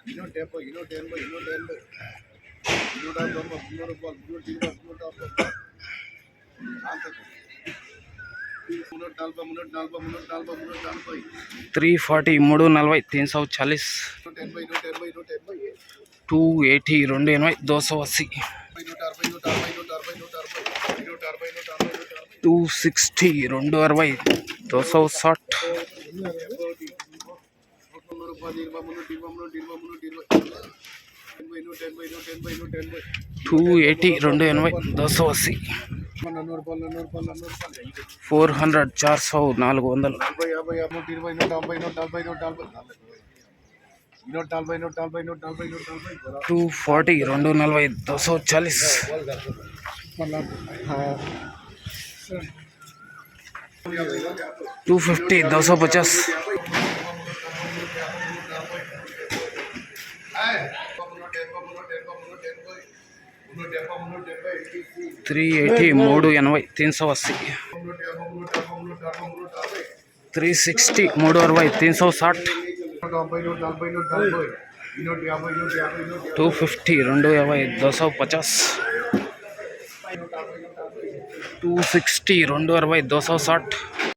$340 $340 $340 $280 $280 $280 $260 $260 $280 $280 $400 $400 $240 $240 $250 $250 $380 $380 $360 $360 $250 $250 $260 $260